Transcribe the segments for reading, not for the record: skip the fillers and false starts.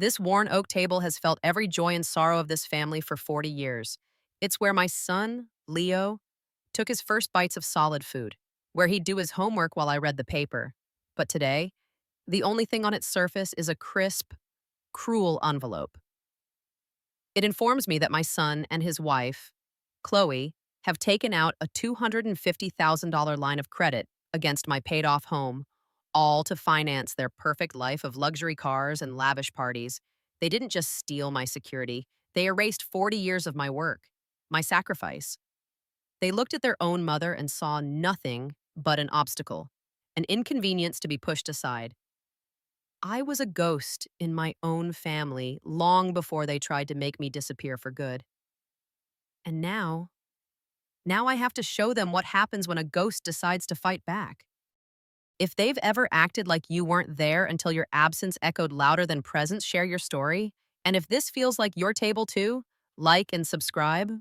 This worn oak table has felt every joy and sorrow of this family for 40 years. It's where my son, Leo, took his first bites of solid food, where he'd do his homework while I read the paper. But today, the only thing on its surface is a crisp, cruel envelope. It informs me that my son and his wife, Chloe, have taken out a $250,000 line of credit against my paid off home, all to finance their perfect life of luxury cars and lavish parties. They didn't just steal my security, they erased 40 years of my work, my sacrifice. They looked at their own mother and saw nothing but an obstacle, an inconvenience to be pushed aside. I was a ghost in my own family long before they tried to make me disappear for good. And now I have to show them what happens when a ghost decides to fight back. If they've ever acted like you weren't there until your absence echoed louder than presence, share your story. And if this feels like your table too, like and subscribe.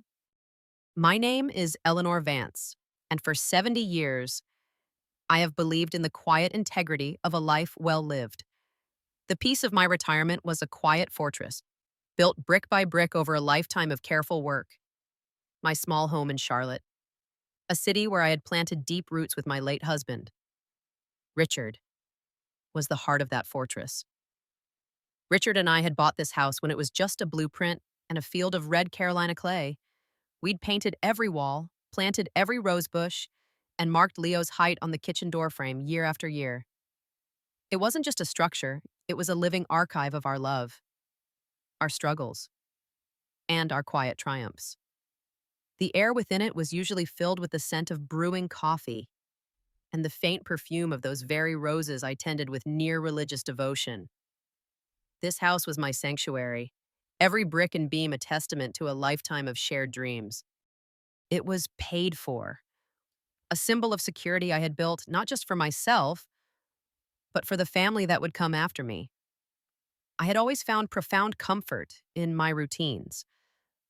My name is Eleanor Vance, and for 70 years, I have believed in the quiet integrity of a life well lived. The peace of my retirement was a quiet fortress, built brick by brick over a lifetime of careful work. My small home in Charlotte, a city where I had planted deep roots with my late husband, Richard, was the heart of that fortress. Richard and I had bought this house when it was just a blueprint and a field of red Carolina clay. We'd painted every wall, planted every rose bush, and marked Leo's height on the kitchen doorframe year after year. It wasn't just a structure, it was a living archive of our love, our struggles, and our quiet triumphs. The air within it was usually filled with the scent of brewing coffee and the faint perfume of those very roses I tended with near religious devotion. This house was my sanctuary, every brick and beam a testament to a lifetime of shared dreams. It was paid for, a symbol of security I had built not just for myself, but for the family that would come after me. I had always found profound comfort in my routines,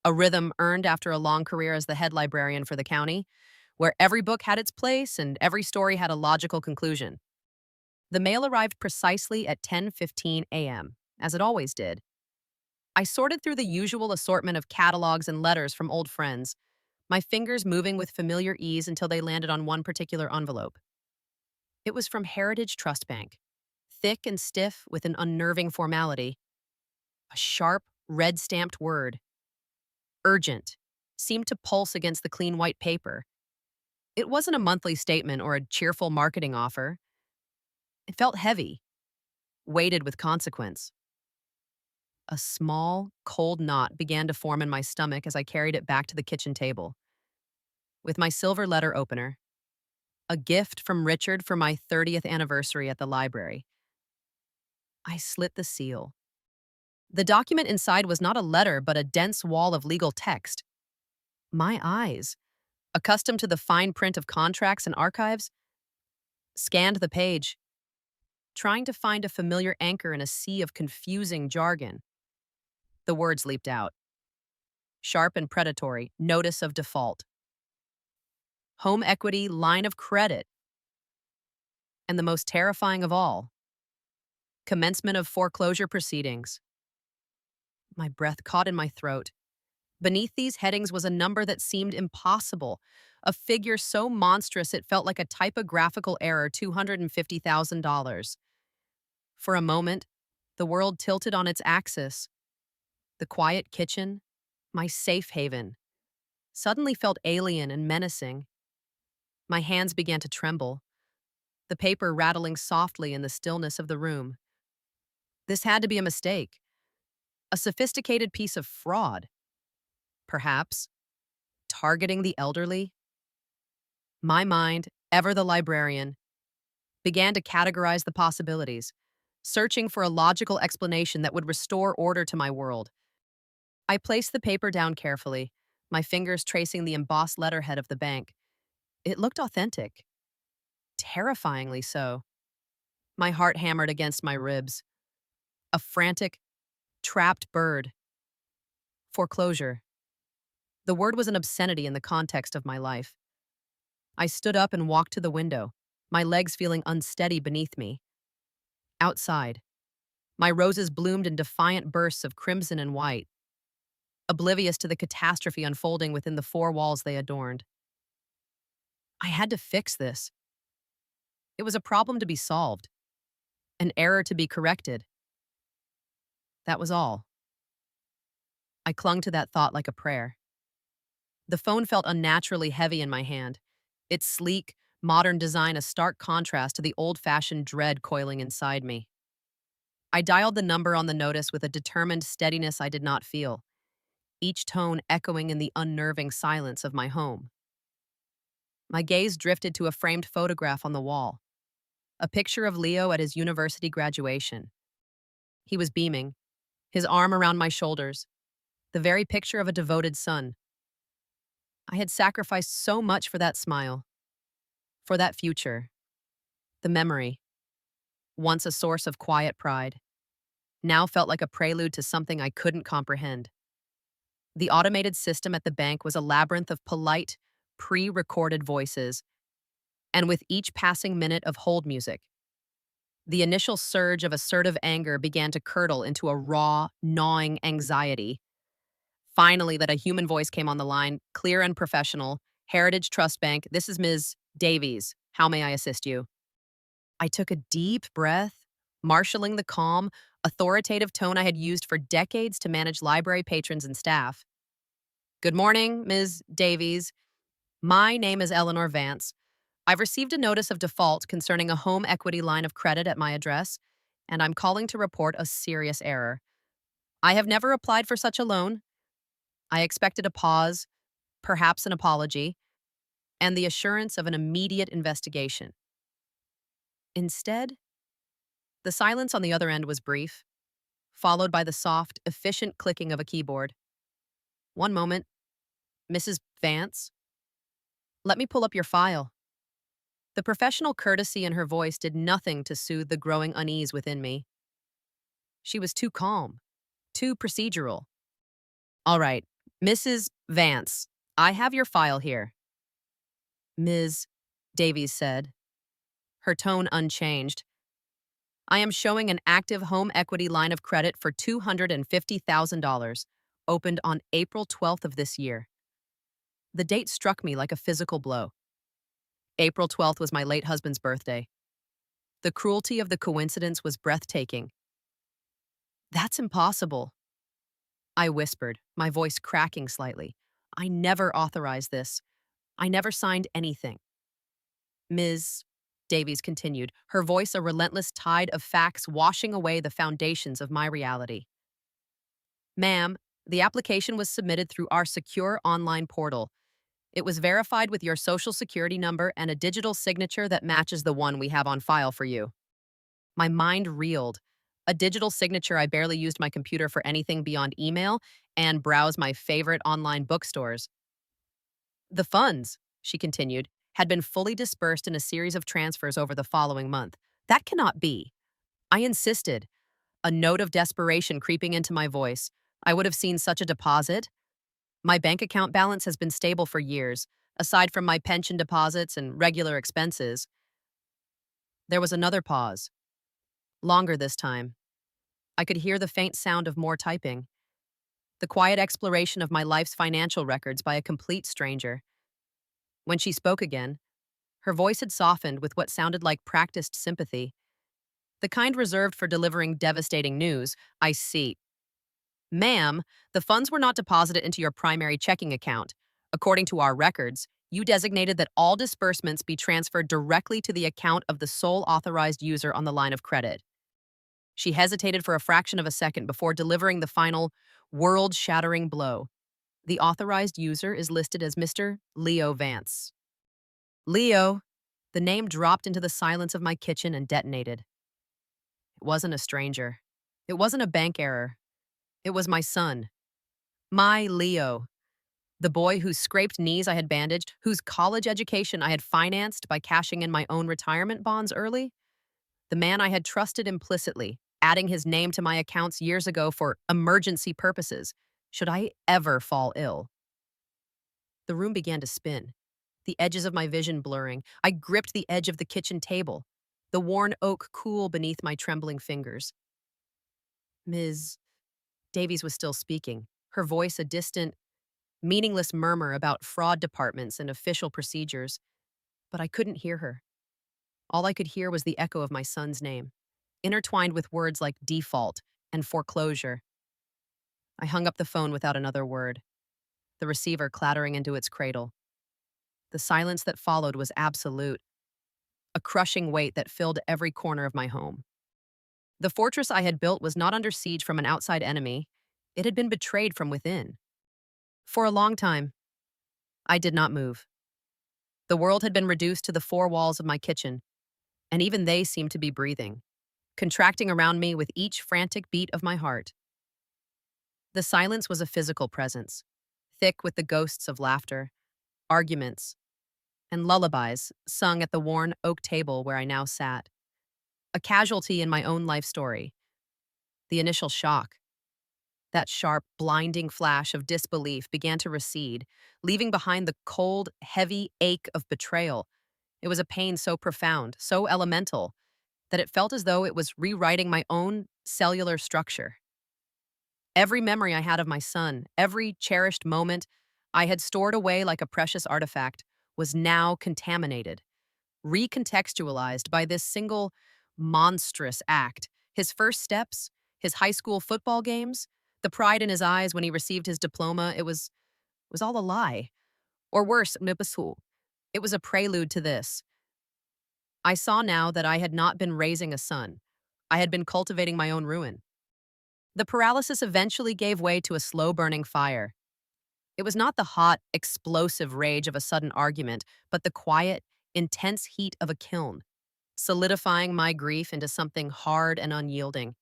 a rhythm earned after a long career as the head librarian for the county, where every book had its place and every story had a logical conclusion. The mail arrived precisely at 10:15 a.m., as it always did. I sorted through the usual assortment of catalogs and letters from old friends, my fingers moving with familiar ease until they landed on one particular envelope. It was from Heritage Trust Bank, thick and stiff with an unnerving formality. A sharp, red-stamped word, urgent, seemed to pulse against the clean white paper. It wasn't a monthly statement or a cheerful marketing offer. It felt heavy, weighted with consequence. A small, cold knot began to form in my stomach as I carried it back to the kitchen table. With my silver letter opener, a gift from Richard for my 30th anniversary at the library, I slit the seal. The document inside was not a letter, but a dense wall of legal text. My eyes, accustomed to the fine print of contracts and archives, scanned the page, trying to find a familiar anchor in a sea of confusing jargon. The words leaped out. Sharp and predatory, notice of default. Home equity, line of credit. And the most terrifying of all, commencement of foreclosure proceedings. My breath caught in my throat. Beneath these headings was a number that seemed impossible, a figure so monstrous it felt like a typographical error, $250,000. For a moment, the world tilted on its axis. The quiet kitchen, my safe haven, suddenly felt alien and menacing. My hands began to tremble, the paper rattling softly in the stillness of the room. This had to be a mistake, a sophisticated piece of fraud. Perhaps targeting the elderly? My mind, ever the librarian, began to categorize the possibilities, searching for a logical explanation that would restore order to my world. I placed the paper down carefully, my fingers tracing the embossed letterhead of the bank. It looked authentic, terrifyingly so. My heart hammered against my ribs. A frantic, trapped bird. Foreclosure. The word was an obscenity in the context of my life. I stood up and walked to the window, my legs feeling unsteady beneath me. Outside, My roses bloomed in defiant bursts of crimson and white, oblivious to the catastrophe unfolding within the four walls they adorned. I had to fix this. It was a problem to be solved, an error to be corrected. That was all. I clung to that thought like a prayer. The phone felt unnaturally heavy in my hand, its sleek, modern design a stark contrast to the old-fashioned dread coiling inside me. I dialed the number on the notice with a determined steadiness I did not feel, each tone echoing in the unnerving silence of my home. My gaze drifted to a framed photograph on the wall, a picture of Leo at his university graduation. He was beaming, his arm around my shoulders, the very picture of a devoted son. I had sacrificed so much for that smile, for that future, the memory, once a source of quiet pride, now felt like a prelude to something I couldn't comprehend. The automated system at the bank was a labyrinth of polite, pre-recorded voices, and with each passing minute of hold music, the initial surge of assertive anger began to curdle into a raw, gnawing anxiety. Finally, that a human voice came on the line, clear and professional. Heritage Trust Bank, this is Ms. Davies. How may I assist you? I took a deep breath, marshaling the calm, authoritative tone I had used for decades to manage library patrons and staff. Good morning, Ms. Davies. My name is Eleanor Vance. I've received a notice of default concerning a home equity line of credit at my address, and I'm calling to report a serious error. I have never applied for such a loan. I expected a pause, perhaps an apology, and the assurance of an immediate investigation. Instead, the silence on the other end was brief, followed by the soft, efficient clicking of a keyboard. One moment, Mrs. Vance. Let me pull up your file. The professional courtesy in her voice did nothing to soothe the growing unease within me. She was too calm, too procedural. All right, Mrs. Vance, I have your file here. Ms. Davies said, her tone unchanged. I am showing an active home equity line of credit for $250,000, opened on April 12th of this year. The date struck me like a physical blow. April 12th was my late husband's birthday. The cruelty of the coincidence was breathtaking. That's impossible, I whispered, my voice cracking slightly. I never authorized this. I never signed anything. Ms. Davies continued, her voice a relentless tide of facts washing away the foundations of my reality. Ma'am, the application was submitted through our secure online portal. It was verified with your social security number and a digital signature that matches the one we have on file for you. My mind reeled. A digital signature. I barely used my computer for anything beyond email and browse my favorite online bookstores. The funds, she continued, had been fully dispersed in a series of transfers over the following month. That cannot be. I insisted, a note of desperation creeping into my voice. I would have seen such a deposit. My bank account balance has been stable for years, aside from my pension deposits and regular expenses. There was another pause. Longer this time. I could hear the faint sound of more typing. The quiet exploration of my life's financial records by a complete stranger. When she spoke again, her voice had softened with what sounded like practiced sympathy. The kind reserved for delivering devastating news. I see. Ma'am, the funds were not deposited into your primary checking account. According to our records, you designated that all disbursements be transferred directly to the account of the sole authorized user on the line of credit. She hesitated for a fraction of a second before delivering the final, world-shattering blow. The authorized user is listed as Mr. Leo Vance. Leo. The name dropped into the silence of my kitchen and detonated. It wasn't a stranger. It wasn't a bank error. It was my son. My Leo. The boy whose scraped knees I had bandaged, whose college education I had financed by cashing in my own retirement bonds early. The man I had trusted implicitly, adding his name to my accounts years ago for emergency purposes, should I ever fall ill. The room began to spin, the edges of my vision blurring. I gripped the edge of the kitchen table, the worn oak cool beneath my trembling fingers. Ms. Davies was still speaking, her voice a distant, meaningless murmur about fraud departments and official procedures, but I couldn't hear her. All I could hear was the echo of my son's name, intertwined with words like default and foreclosure. I hung up the phone without another word, the receiver clattering into its cradle. The silence that followed was absolute, a crushing weight that filled every corner of my home. The fortress I had built was not under siege from an outside enemy, it had been betrayed from within. For a long time, I did not move. The world had been reduced to the four walls of my kitchen, and even they seemed to be breathing, contracting around me with each frantic beat of my heart. The silence was a physical presence, thick with the ghosts of laughter, arguments, and lullabies sung at the worn oak table where I now sat. A casualty in my own life story. The initial shock, that sharp, blinding flash of disbelief began to recede, leaving behind the cold, heavy ache of betrayal. It was a pain so profound, so elemental, that it felt as though it was rewriting my own cellular structure. Every memory I had of my son, every cherished moment I had stored away like a precious artifact, was now contaminated, recontextualized by this single monstrous act. His first steps, his high school football games, the pride in his eyes when he received his diploma, it was all a lie. Or worse, nipasul. It was a prelude to this. I saw now that I had not been raising a son. I had been cultivating my own ruin. The paralysis eventually gave way to a slow-burning fire. It was not the hot, explosive rage of a sudden argument, but the quiet, intense heat of a kiln, solidifying my grief into something hard and unyielding.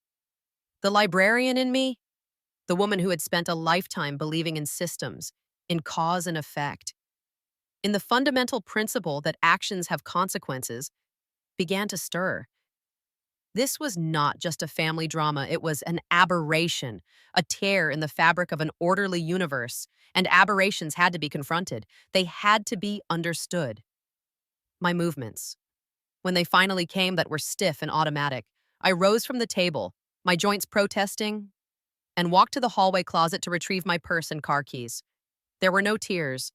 The librarian in me, the woman who had spent a lifetime believing in systems, in cause and effect, in the fundamental principle that actions have consequences, began to stir. This was not just a family drama, it was an aberration, a tear in the fabric of an orderly universe, and aberrations had to be confronted. They had to be understood. My movements, when they finally came that were stiff and automatic, I rose from the table, my joints protesting, and walked to the hallway closet to retrieve my purse and car keys. There were no tears.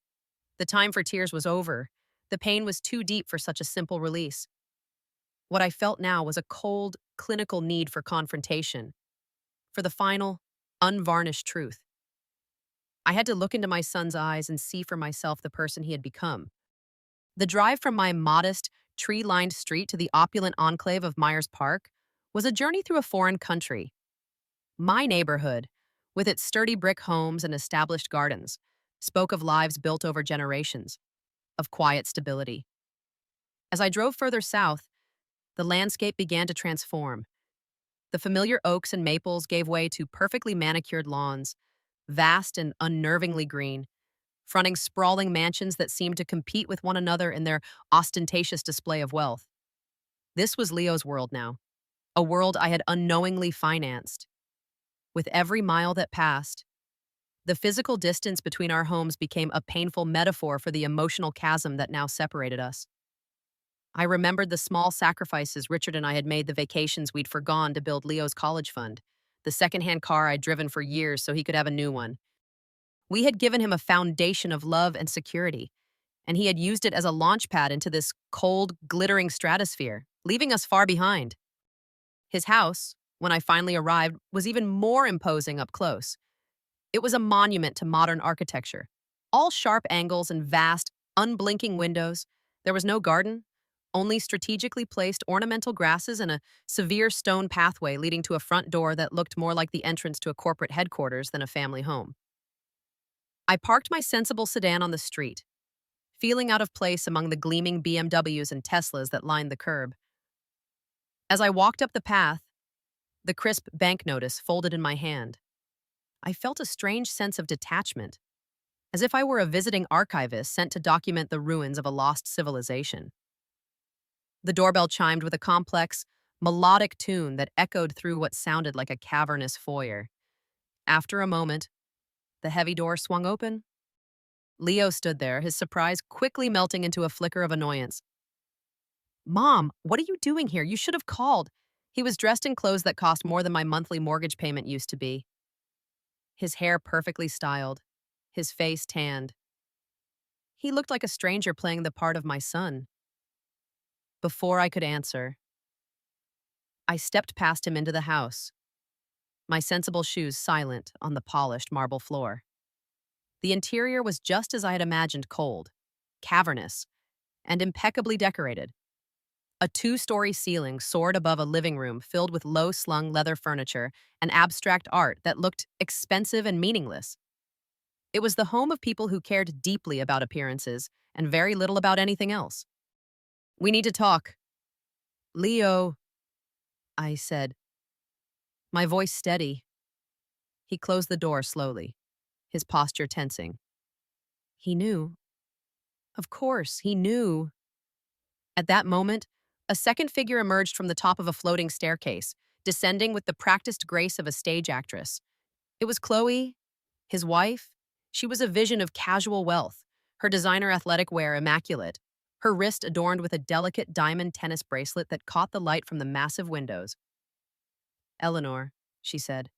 The time for tears was over. The pain was too deep for such a simple release. What I felt now was a cold, clinical need for confrontation, for the final, unvarnished truth. I had to look into my son's eyes and see for myself the person he had become. The drive from my modest, tree-lined street to the opulent enclave of Myers Park was a journey through a foreign country. My neighborhood, with its sturdy brick homes and established gardens, spoke of lives built over generations, of quiet stability. As I drove further south, the landscape began to transform. The familiar oaks and maples gave way to perfectly manicured lawns, vast and unnervingly green, fronting sprawling mansions that seemed to compete with one another in their ostentatious display of wealth. This was Leo's world now, a world I had unknowingly financed. With every mile that passed, the physical distance between our homes became a painful metaphor for the emotional chasm that now separated us. I remembered the small sacrifices Richard and I had made, the vacations we'd forgone to build Leo's college fund, the secondhand car I'd driven for years so he could have a new one. We had given him a foundation of love and security, and he had used it as a launchpad into this cold, glittering stratosphere, leaving us far behind. His house, when I finally arrived, was even more imposing up close. It was a monument to modern architecture. All sharp angles and vast, unblinking windows. There was no garden, only strategically placed ornamental grasses and a severe stone pathway leading to a front door that looked more like the entrance to a corporate headquarters than a family home. I parked my sensible sedan on the street, feeling out of place among the gleaming BMWs and Teslas that lined the curb. As I walked up the path, the crisp bank notice folded in my hand, I felt a strange sense of detachment, as if I were a visiting archivist sent to document the ruins of a lost civilization. The doorbell chimed with a complex, melodic tune that echoed through what sounded like a cavernous foyer. After a moment, the heavy door swung open. Leo stood there, his surprise quickly melting into a flicker of annoyance. "Mom, what are you doing here? You should have called." He was dressed in clothes that cost more than my monthly mortgage payment used to be. His hair perfectly styled, his face tanned. He looked like a stranger playing the part of my son. Before I could answer, I stepped past him into the house, my sensible shoes silent on the polished marble floor. The interior was just as I had imagined: cold, cavernous, and impeccably decorated. A two-story ceiling soared above a living room filled with low-slung leather furniture and abstract art that looked expensive and meaningless. It was the home of people who cared deeply about appearances and very little about anything else. "We need to talk." "Leo," I said, my voice steady. He closed the door slowly, his posture tensing. He knew. Of course, he knew. At that moment, a second figure emerged from the top of a floating staircase, descending with the practiced grace of a stage actress. It was Chloe, his wife. She was a vision of casual wealth, her designer athletic wear immaculate, her wrist adorned with a delicate diamond tennis bracelet that caught the light from the massive windows. "Eleanor," she said,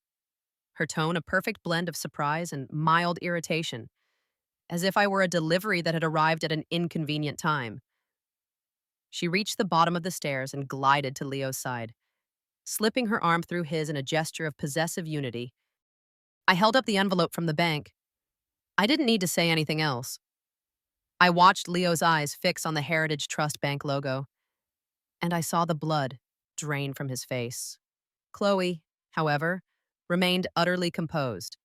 her tone a perfect blend of surprise and mild irritation, as if I were a delivery that had arrived at an inconvenient time. She reached the bottom of the stairs and glided to Leo's side, slipping her arm through his in a gesture of possessive unity. I held up the envelope from the bank. I didn't need to say anything else. I watched Leo's eyes fix on the Heritage Trust Bank logo, and I saw the blood drain from his face. Chloe, however, remained utterly composed.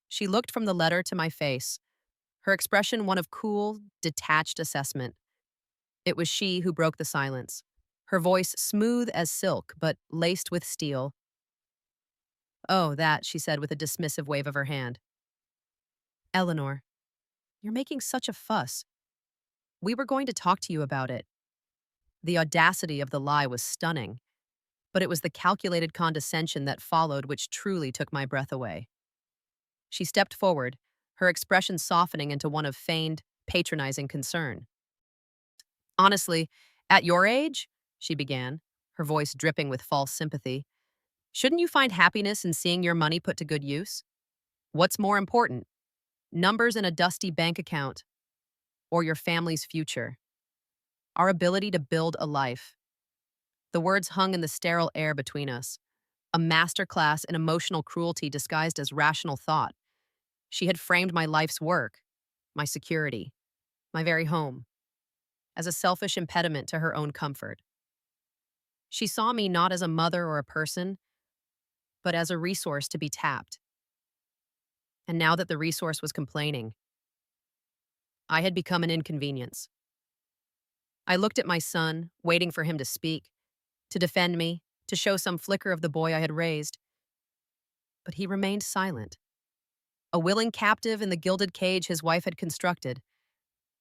She looked from the letter to my face, her expression one of cool, detached assessment. It was she who broke the silence, her voice smooth as silk but laced with steel. "Oh, that," she said with a dismissive wave of her hand. "Eleanor, you're making such a fuss. We were going to talk to you about it." The audacity of the lie was stunning, but it was the calculated condescension that followed which truly took my breath away. She stepped forward, her expression softening into one of feigned, patronizing concern. "Honestly, at your age," she began, her voice dripping with false sympathy, "shouldn't you find happiness in seeing your money put to good use? What's more important, numbers in a dusty bank account or your family's future? Our ability to build a life." The words hung in the sterile air between us, a masterclass in emotional cruelty disguised as rational thought. She had framed my life's work, my security, my very home, as a selfish impediment to her own comfort. She saw me not as a mother or a person, but as a resource to be tapped. And now that the resource was complaining, I had become an inconvenience. I looked at my son, waiting for him to speak, to defend me, to show some flicker of the boy I had raised. But he remained silent, a willing captive in the gilded cage his wife had constructed.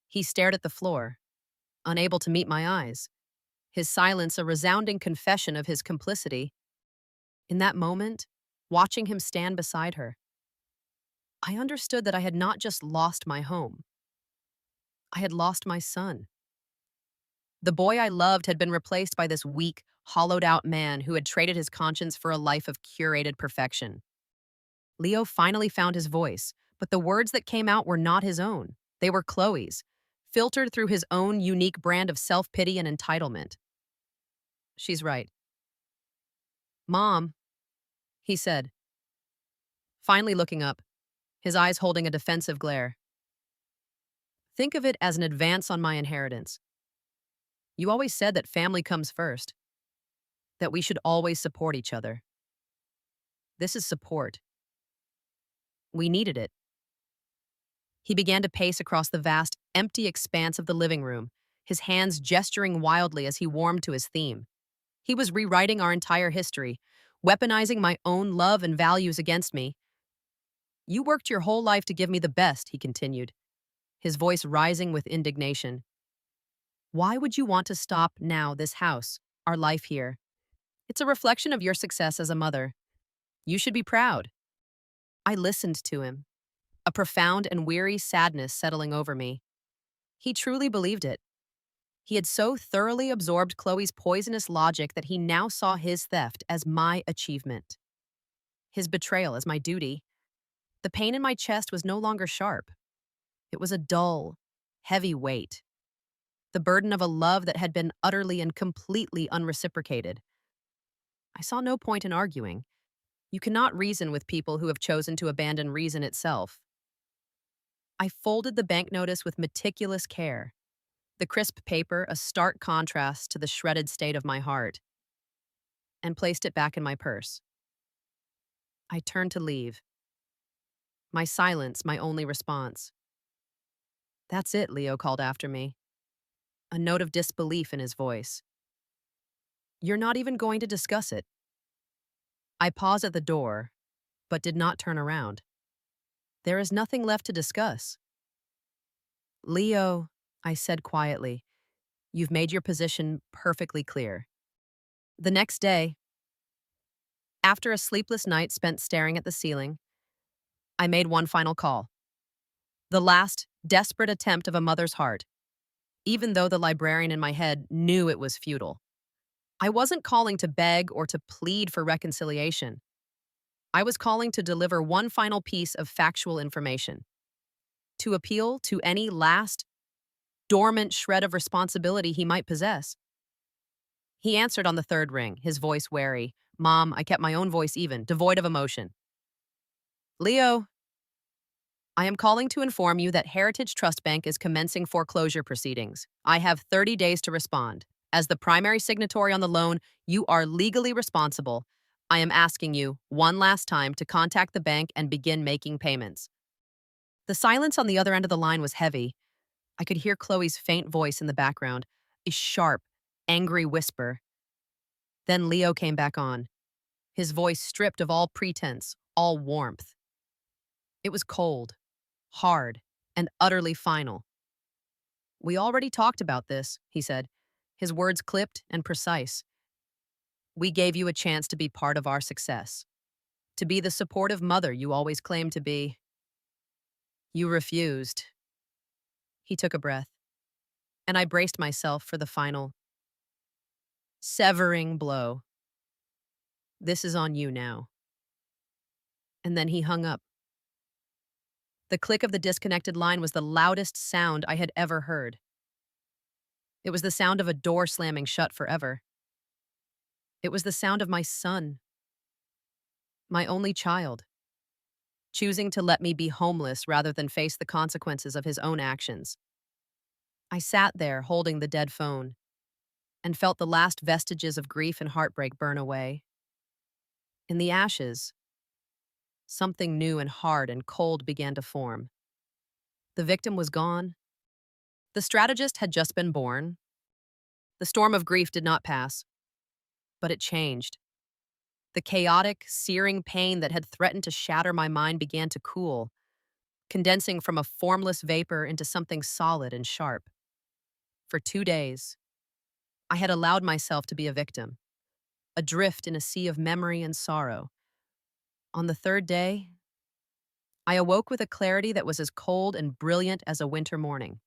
He stared at the floor, unable to meet my eyes, his silence a resounding confession of his complicity. In that moment, watching him stand beside her, I understood that I had not just lost my home, I had lost my son. The boy I loved had been replaced by this weak, hollowed-out man who had traded his conscience for a life of curated perfection. Leo finally found his voice, but the words that came out were not his own. They were Chloe's, filtered through his own unique brand of self-pity and entitlement. "She's right." "Mom," he said, finally looking up, his eyes holding a defensive glare. "Think of it as an advance on my inheritance. You always said that family comes first, that we should always support each other. This is support. We needed it." He began to pace across the vast, empty expanse of the living room, his hands gesturing wildly as he warmed to his theme. He was rewriting our entire history, weaponizing my own love and values against me. "You worked your whole life to give me the best," he continued, his voice rising with indignation. "Why would you want to stop now this house, our life here? It's a reflection of your success as a mother. You should be proud." I listened to him, a profound and weary sadness settling over me. He truly believed it. He had so thoroughly absorbed Chloe's poisonous logic that he now saw his theft as my achievement, his betrayal as my duty. The pain in my chest was no longer sharp. It was a dull, heavy weight, the burden of a love that had been utterly and completely unreciprocated. I saw no point in arguing. You cannot reason with people who have chosen to abandon reason itself. I folded the bank notice with meticulous care, the crisp paper a stark contrast to the shredded state of my heart, and placed it back in my purse. I turned to leave, my silence my only response. "That's it," Leo called after me, a note of disbelief in his voice. "You're not even going to discuss it?" I paused at the door, but did not turn around. "There is nothing left to discuss." "Leo," I said quietly, "you've made your position perfectly clear." The next day, after a sleepless night spent staring at the ceiling, I made one final call. The last, desperate attempt of a mother's heart, even though the librarian in my head knew it was futile. I wasn't calling to beg or to plead for reconciliation. I was calling to deliver one final piece of factual information, to appeal to any last, dormant shred of responsibility he might possess. He answered on the third ring, his voice wary. "Mom, I kept my own voice even, devoid of emotion." "Leo, I am calling to inform you that Heritage Trust Bank is commencing foreclosure proceedings. I have 30 days to respond. As the primary signatory on the loan, you are legally responsible. I am asking you, one last time, to contact the bank and begin making payments." The silence on the other end of the line was heavy. I could hear Chloe's faint voice in the background, a sharp, angry whisper. Then Leo came back on, his voice stripped of all pretense, all warmth. It was cold, hard, and utterly final. "We already talked about this," he said, his words clipped and precise. "We gave you a chance to be part of our success, to be the supportive mother you always claimed to be. You refused." He took a breath, and I braced myself for the final, severing blow. "This is on you now." And then he hung up. The click of the disconnected line was the loudest sound I had ever heard. It was the sound of a door slamming shut forever. It was the sound of my son, my only child, choosing to let me be homeless rather than face the consequences of his own actions. I sat there holding the dead phone and felt the last vestiges of grief and heartbreak burn away. In the ashes, something new and hard and cold began to form. The victim was gone. The strategist had just been born. The storm of grief did not pass, but it changed. The chaotic, searing pain that had threatened to shatter my mind began to cool, condensing from a formless vapor into something solid and sharp. For 2 days, I had allowed myself to be a victim, adrift in a sea of memory and sorrow. On the third day, I awoke with a clarity that was as cold and brilliant as a winter morning.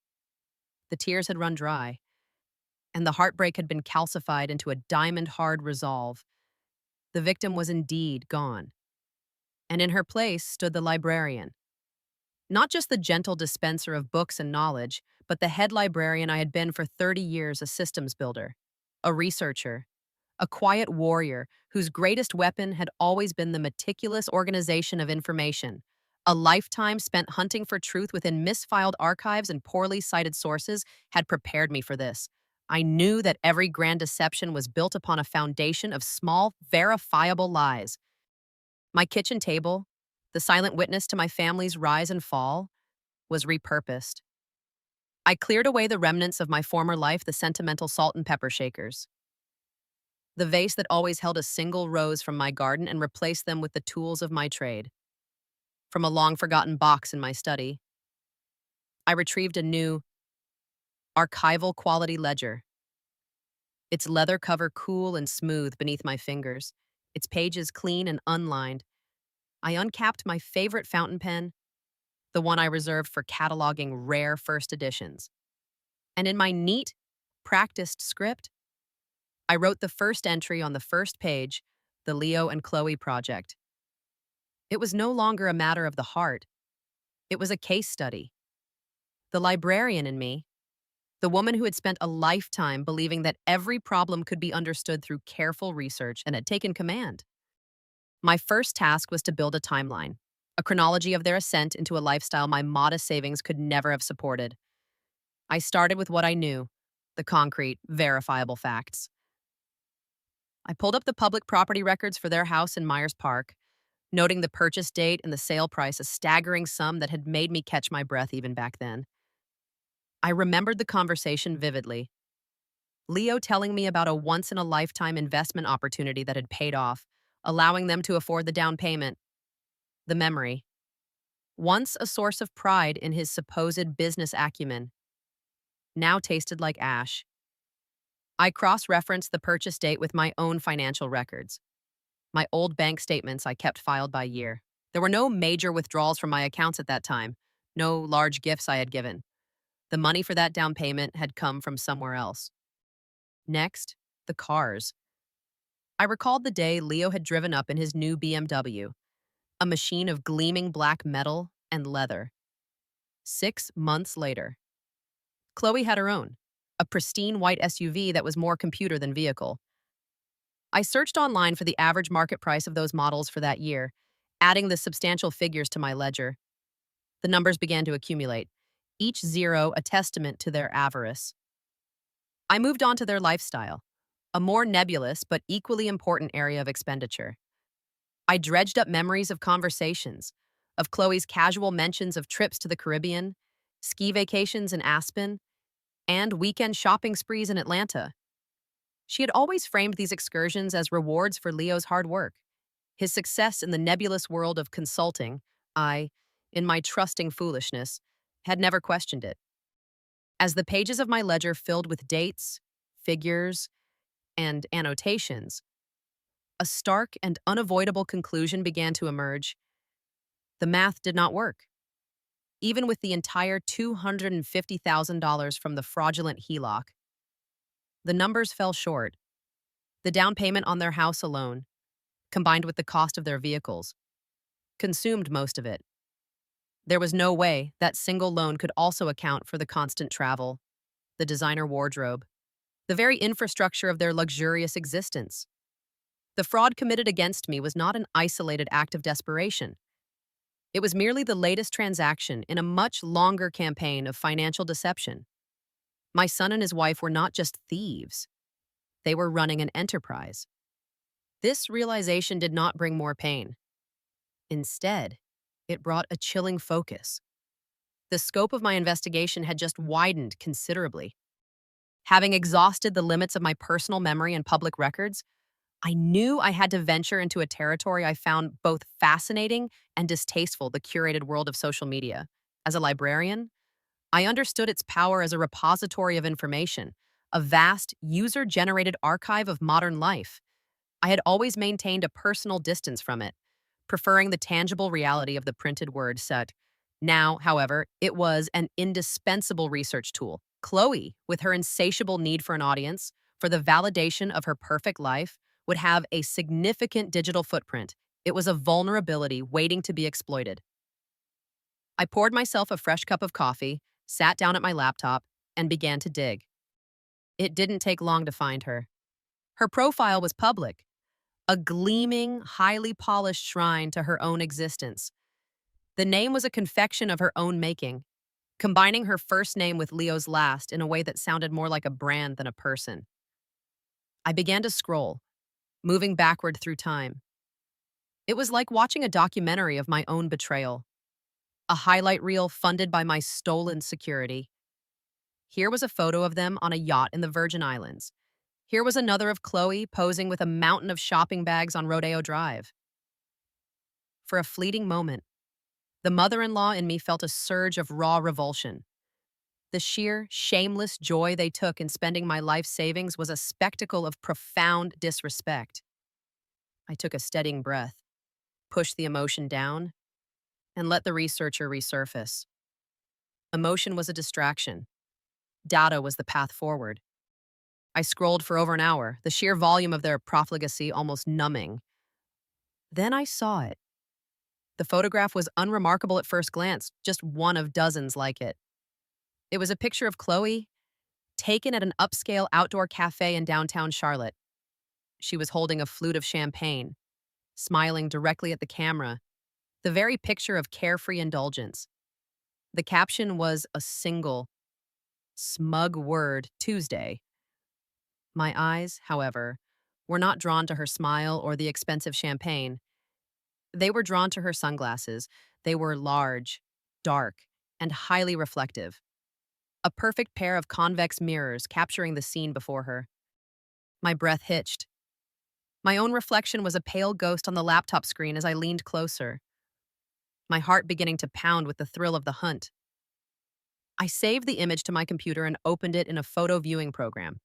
The tears had run dry, and the heartbreak had been calcified into a diamond-hard resolve. The victim was indeed gone, and in her place stood the librarian. Not just the gentle dispenser of books and knowledge, but the head librarian I had been for 30 years, a systems builder, a researcher, a quiet warrior whose greatest weapon had always been the meticulous organization of information. A lifetime spent hunting for truth within misfiled archives and poorly cited sources had prepared me for this. I knew that every grand deception was built upon a foundation of small, verifiable lies. My kitchen table, the silent witness to my family's rise and fall, was repurposed. I cleared away the remnants of my former life, the sentimental salt and pepper shakers, the vase that always held a single rose from my garden, and replaced them with the tools of my trade. From a long-forgotten box in my study, I retrieved a new, archival quality ledger, its leather cover cool and smooth beneath my fingers, its pages clean and unlined. I uncapped my favorite fountain pen, the one I reserved for cataloging rare first editions. And in my neat, practiced script. I wrote the first entry on the first page, the Leo and Chloe project. It was no longer a matter of the heart, it was a case study. The librarian in me, the woman who had spent a lifetime believing that every problem could be understood through careful research and had taken command. My first task was to build a timeline, a chronology of their ascent into a lifestyle my modest savings could never have supported. I started with what I knew, the concrete, verifiable facts. I pulled up the public property records for their house in Myers Park, noting the purchase date and the sale price, a staggering sum that had made me catch my breath even back then. I remembered the conversation vividly. Leo telling me about a once in a lifetime investment opportunity that had paid off, allowing them to afford the down payment. The memory, once a source of pride in his supposed business acumen, now tasted like ash. I cross referenced the purchase date with my own financial records. My old bank statements I kept filed by year. There were no major withdrawals from my accounts at that time, no large gifts I had given. The money for that down payment had come from somewhere else. Next, the cars. I recalled the day Leo had driven up in his new BMW, a machine of gleaming black metal and leather. 6 months later, Chloe had her own, a pristine white SUV that was more computer than vehicle. I searched online for the average market price of those models for that year, adding the substantial figures to my ledger. The numbers began to accumulate, each zero a testament to their avarice. I moved on to their lifestyle, a more nebulous but equally important area of expenditure. I dredged up memories of conversations, of Chloe's casual mentions of trips to the Caribbean, ski vacations in Aspen, and weekend shopping sprees in Atlanta. She had always framed these excursions as rewards for Leo's hard work. His success in the nebulous world of consulting, I, in my trusting foolishness, had never questioned it. As the pages of my ledger filled with dates, figures, and annotations, a stark and unavoidable conclusion began to emerge. The math did not work. Even with the entire $250,000 from the fraudulent HELOC, the numbers fell short. The down payment on their house alone, combined with the cost of their vehicles, consumed most of it. There was no way that single loan could also account for the constant travel, the designer wardrobe, the very infrastructure of their luxurious existence. The fraud committed against me was not an isolated act of desperation. It was merely the latest transaction in a much longer campaign of financial deception. My son and his wife were not just thieves. They were running an enterprise. This realization did not bring more pain. Instead, it brought a chilling focus. The scope of my investigation had just widened considerably. Having exhausted the limits of my personal memory and public records, I knew I had to venture into a territory I found both fascinating and distasteful, the curated world of social media. As a librarian, I understood its power as a repository of information, a vast, user-generated archive of modern life. I had always maintained a personal distance from it, preferring the tangible reality of the printed word set. Now, however, it was an indispensable research tool. Chloe, with her insatiable need for an audience, for the validation of her perfect life, would have a significant digital footprint. It was a vulnerability waiting to be exploited. I poured myself a fresh cup of coffee, sat down at my laptop, and began to dig. It didn't take long to find her. Her profile was public, a gleaming, highly polished shrine to her own existence. The name was a confection of her own making, combining her first name with Leo's last in a way that sounded more like a brand than a person. I began to scroll, moving backward through time. It was like watching a documentary of my own betrayal, a highlight reel funded by my stolen security. Here was a photo of them on a yacht in the Virgin Islands. Here was another of Chloe posing with a mountain of shopping bags on Rodeo Drive. For a fleeting moment, the mother-in-law in me felt a surge of raw revulsion. The sheer, shameless joy they took in spending my life savings was a spectacle of profound disrespect. I took a steadying breath, pushed the emotion down, and let the researcher resurface. Emotion was a distraction. Data was the path forward. I scrolled for over an hour, the sheer volume of their profligacy almost numbing. Then I saw it. The photograph was unremarkable at first glance, just one of dozens like it. It was a picture of Chloe, taken at an upscale outdoor cafe in downtown Charlotte. She was holding a flute of champagne, smiling directly at the camera, the very picture of carefree indulgence. The caption was a single, smug word, Tuesday. My eyes, however, were not drawn to her smile or the expensive champagne. They were drawn to her sunglasses. They were large, dark, and highly reflective. A perfect pair of convex mirrors capturing the scene before her. My breath hitched. My own reflection was a pale ghost on the laptop screen as I leaned closer, my heart beginning to pound with the thrill of the hunt. I saved the image to my computer and opened it in a photo viewing program,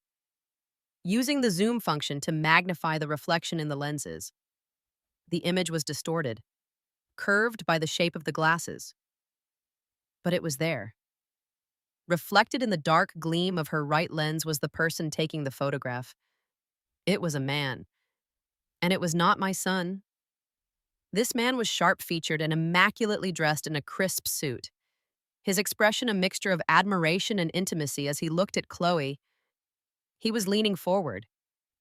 using the zoom function to magnify the reflection in the lenses. The image was distorted, curved by the shape of the glasses. But it was there. Reflected in the dark gleam of her right lens was the person taking the photograph. It was a man. And it was not my son. This man was sharp-featured and immaculately dressed in a crisp suit. His expression a mixture of admiration and intimacy as he looked at Chloe. He was leaning forward,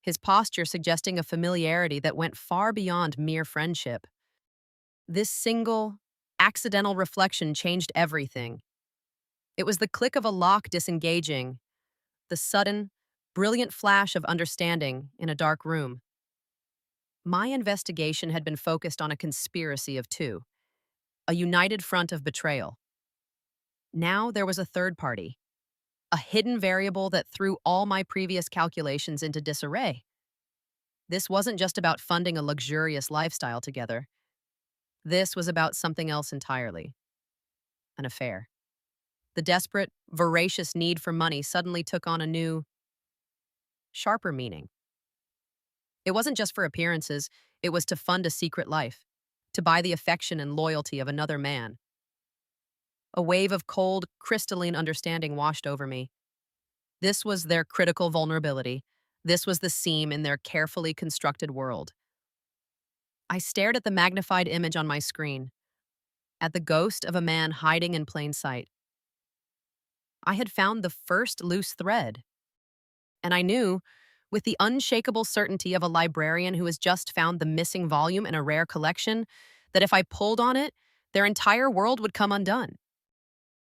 his posture suggesting a familiarity that went far beyond mere friendship. This single, accidental reflection changed everything. It was the click of a lock disengaging, the sudden, brilliant flash of understanding in a dark room. My investigation had been focused on a conspiracy of two, a united front of betrayal. Now there was a third party, a hidden variable that threw all my previous calculations into disarray. This wasn't just about funding a luxurious lifestyle together. This was about something else entirely, an affair. The desperate, voracious need for money suddenly took on a new, sharper meaning. It wasn't just for appearances, it was to fund a secret life, to buy the affection and loyalty of another man. A wave of cold, crystalline understanding washed over me. This was their critical vulnerability. This was the seam in their carefully constructed world. I stared at the magnified image on my screen, at the ghost of a man hiding in plain sight. I had found the first loose thread. And I knew, with the unshakable certainty of a librarian who has just found the missing volume in a rare collection, that if I pulled on it, their entire world would come undone.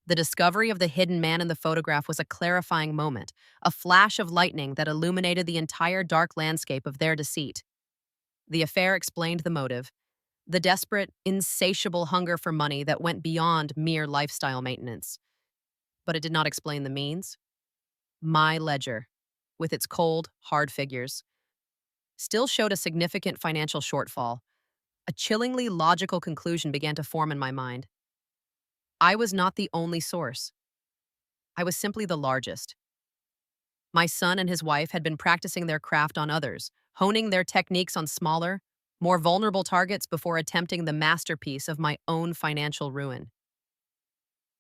The discovery of the hidden man in the photograph was a clarifying moment, a flash of lightning that illuminated the entire dark landscape of their deceit. The affair explained the motive, the desperate, insatiable hunger for money that went beyond mere lifestyle maintenance. But it did not explain the means. My ledger, with its cold, hard figures, still showed a significant financial shortfall. A chillingly logical conclusion began to form in my mind. I was not the only source. I was simply the largest. My son and his wife had been practicing their craft on others, honing their techniques on smaller, more vulnerable targets before attempting the masterpiece of my own financial ruin.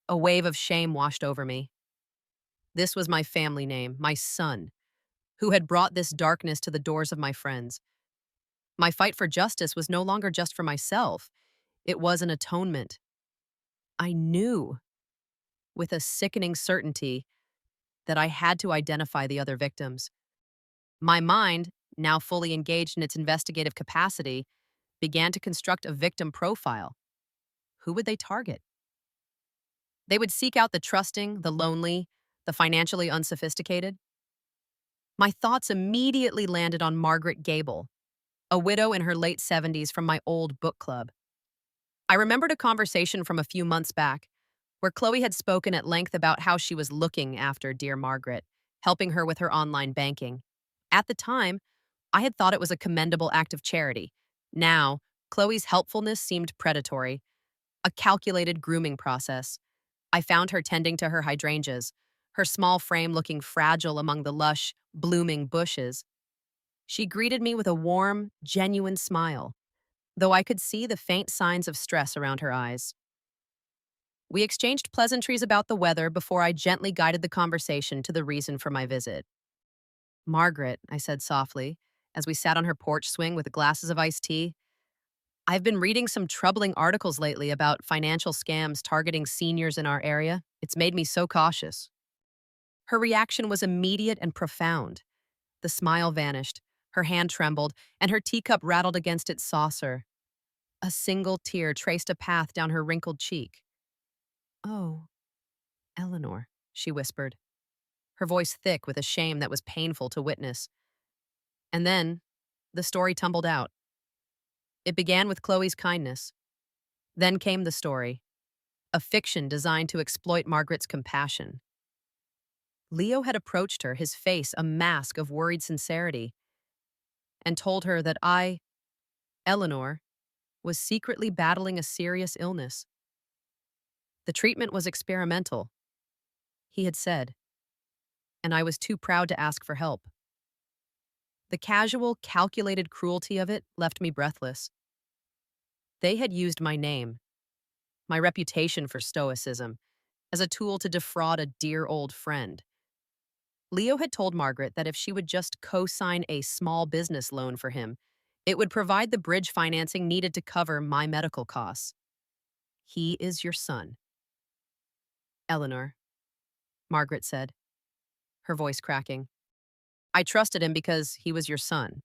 A wave of shame washed over me. This was my family name, my son, who had brought this darkness to the doors of my friends. My fight for justice was no longer just for myself. It was an atonement. I knew, with a sickening certainty, that I had to identify the other victims. My mind, now fully engaged in its investigative capacity, began to construct a victim profile. Who would they target? They would seek out the trusting, the lonely, the financially unsophisticated. My thoughts immediately landed on Margaret Gable, a widow in her late 70s from my old book club. I remembered a conversation from a few months back where Chloe had spoken at length about how she was looking after dear Margaret, helping her with her online banking. At the time, I had thought it was a commendable act of charity. Now, Chloe's helpfulness seemed predatory, a calculated grooming process. I found her tending to her hydrangeas, her small frame looking fragile among the lush, blooming bushes. She greeted me with a warm, genuine smile, though I could see the faint signs of stress around her eyes. We exchanged pleasantries about the weather before I gently guided the conversation to the reason for my visit. Margaret, I said softly, as we sat on her porch swing with glasses of iced tea. I've been reading some troubling articles lately about financial scams targeting seniors in our area. It's made me so cautious. Her reaction was immediate and profound. The smile vanished, her hand trembled, and her teacup rattled against its saucer. A single tear traced a path down her wrinkled cheek. Oh, Eleanor, she whispered, her voice thick with a shame that was painful to witness. And then, the story tumbled out. It began with Chloe's kindness. Then came the story, a fiction designed to exploit Margaret's compassion. Leo had approached her, his face a mask of worried sincerity, and told her that I, Eleanor, was secretly battling a serious illness. The treatment was experimental, he had said, and I was too proud to ask for help. The casual, calculated cruelty of it left me breathless. They had used my name, my reputation for stoicism, as a tool to defraud a dear old friend. Leo had told Margaret that if she would just co-sign a small business loan for him, it would provide the bridge financing needed to cover my medical costs. He is your son. Eleanor, Margaret said, her voice cracking. I trusted him because he was your son.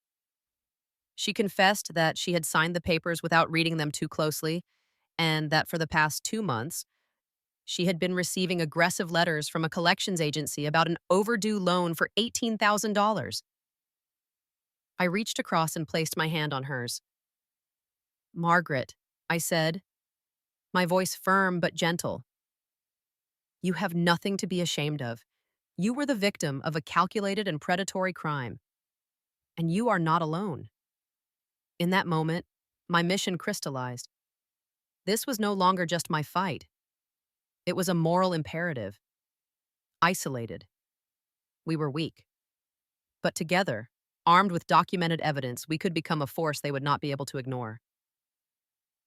She confessed that she had signed the papers without reading them too closely, and that for the past 2 months, she had been receiving aggressive letters from a collections agency about an overdue loan for $18,000. I reached across and placed my hand on hers. Margaret, I said, my voice firm but gentle. You have nothing to be ashamed of. You were the victim of a calculated and predatory crime. And you are not alone. In that moment, my mission crystallized. This was no longer just my fight. It was a moral imperative. Isolated. We were weak. But together, armed with documented evidence, we could become a force they would not be able to ignore.